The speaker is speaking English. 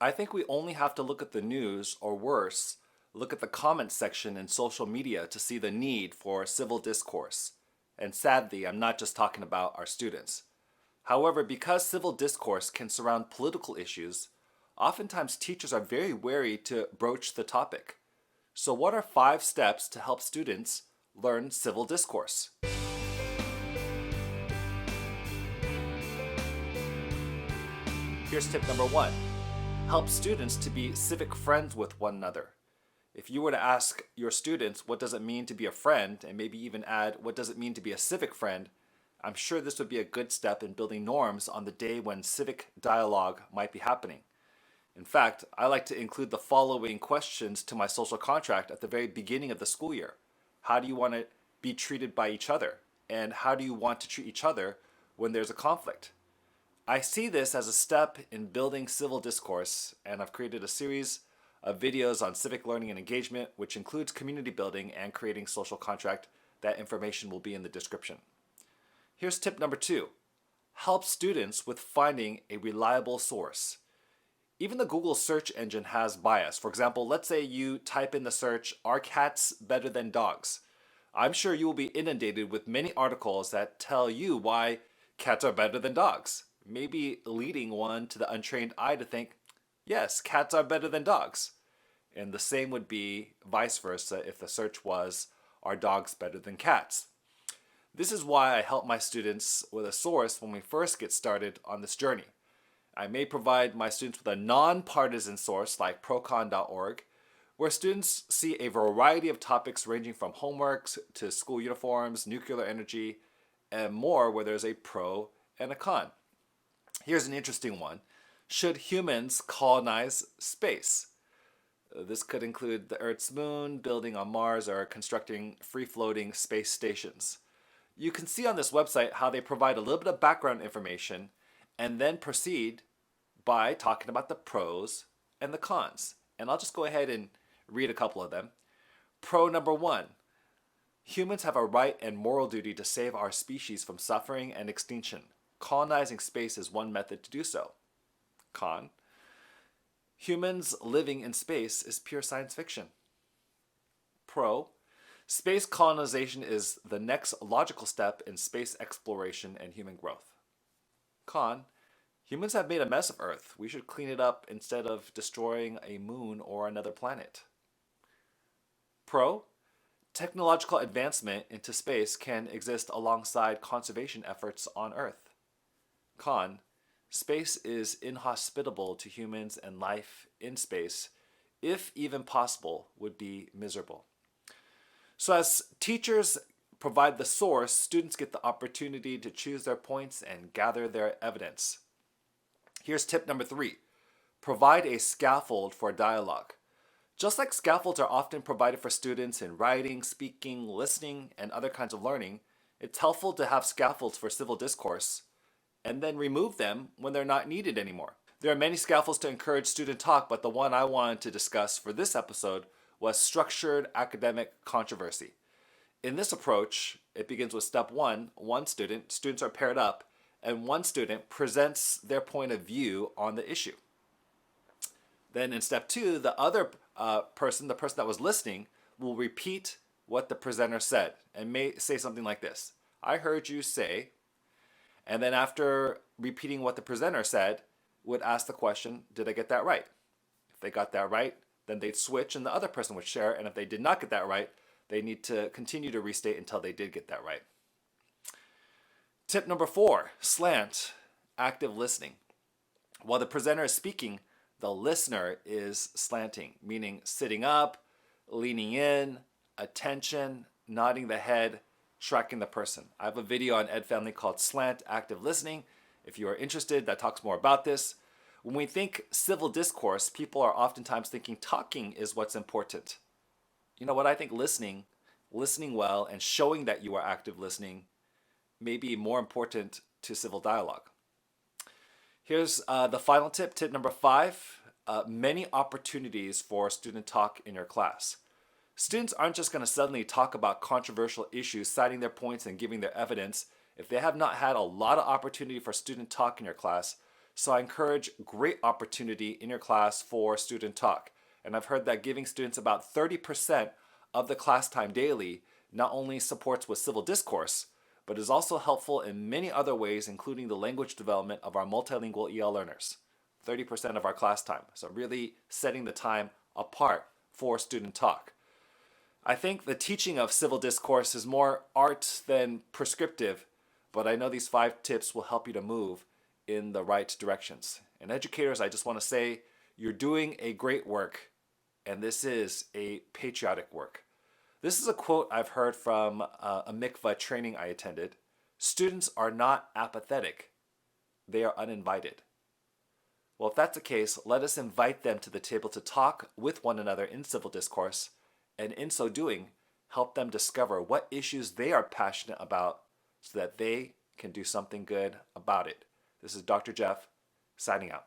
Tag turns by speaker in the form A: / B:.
A: I think we only have to look at the news, or worse, look at the comments section in social media to see the need for civil discourse. And sadly, I'm not just talking about our students. However, because civil discourse can surround political issues, oftentimes teachers are very wary to broach the topic. So, what are 5 steps to help students learn civil discourse? Here's tip number 1. Help students to be civic friends with one another. If you were to ask your students what does it mean to be a friend, and maybe even add what does it mean to be a civic friend, I'm sure this would be a good step in building norms on the day when civic dialogue might be happening. In fact, I like to include the following questions to my social contract at the very beginning of the school year. How do you want to be treated by each other? And how do you want to treat each other when there's a conflict? I see this as a step in building civil discourse, and I've created a series of videos on civic learning and engagement, which includes community building and creating social contract. That information will be in the description. Here's tip number 2. Help students with finding a reliable source. Even the Google search engine has bias. For example, let's say you type in the search, "Are cats better than dogs?" I'm sure you will be inundated with many articles that tell you why cats are better than dogs, maybe leading one to the untrained eye to think, yes, cats are better than dogs. And the same would be vice versa if the search was, "Are dogs better than cats?" This is why I help my students with a source when we first get started on this journey. I may provide my students with a nonpartisan source like procon.org, where students see a variety of topics ranging from homeworks to school uniforms, nuclear energy, and more, where there's a pro and a con. Here's an interesting one. Should humans colonize space? This could include the Earth's moon, building on Mars, or constructing free-floating space stations. You can see on this website how they provide a little bit of background information and then proceed by talking about the pros and the cons. And I'll just go ahead and read a couple of them. Pro number 1. Humans have a right and moral duty to save our species from suffering and extinction. Colonizing space is one method to do so. Con. Humans living in space is pure science fiction. Pro. Space colonization is the next logical step in space exploration and human growth. Con. Humans have made a mess of Earth. We should clean it up instead of destroying a moon or another planet. Pro. Technological advancement into space can exist alongside conservation efforts on Earth. Con. Space is inhospitable to humans, and life in space, if even possible, would be miserable. So as teachers provide the source, students get the opportunity to choose their points and gather their evidence. Here's tip number 3. Provide a scaffold for dialogue. Just like scaffolds are often provided for students in writing, speaking, listening, and other kinds of learning, it's helpful to have scaffolds for civil discourse and then remove them when they're not needed anymore. There are many scaffolds to encourage student talk, but the one I wanted to discuss for this episode was structured academic controversy. In this approach, it begins with step 1, one student, students are paired up, and one student presents their point of view on the issue. Then in step 2, the other person, the person that was listening, will repeat what the presenter said and may say something like this: "I heard you say," and then after repeating what the presenter said, would ask the question, "Did I get that right?" If they got that right, then they'd switch and the other person would share, and if they did not get that right, they need to continue to restate until they did get that right. Tip number 4, slant, active listening. While the presenter is speaking, the listener is slanting, meaning sitting up, leaning in, attention, nodding the head, tracking the person. I have a video on EdFamily called Slant, Active Listening. If you are interested, that talks more about this. When we think civil discourse, people are oftentimes thinking talking is what's important. You know what? I think listening well, and showing that you are active listening may be more important to civil dialogue. Here's the final tip, tip number 5. Many opportunities for student talk in your class. Students aren't just going to suddenly talk about controversial issues, citing their points and giving their evidence. If they have not had a lot of opportunity for student talk in your class, So I encourage great opportunity in your class for student talk. And I've heard that giving students about 30% of the class time daily not only supports with civil discourse, but is also helpful in many other ways, including the language development of our multilingual EL learners. 30% of our class time. So really setting the time apart for student talk. I think the teaching of civil discourse is more art than prescriptive, but I know these 5 tips will help you to move in the right directions. And educators, I just want to say you're doing a great work, and this is a patriotic work. This is a quote I've heard from a mikvah training I attended. Students are not apathetic, they are uninvited. Well, if that's the case, let us invite them to the table to talk with one another in civil discourse, and in so doing, help them discover what issues they are passionate about so that they can do something good about it. This is Dr. Jeff, signing out.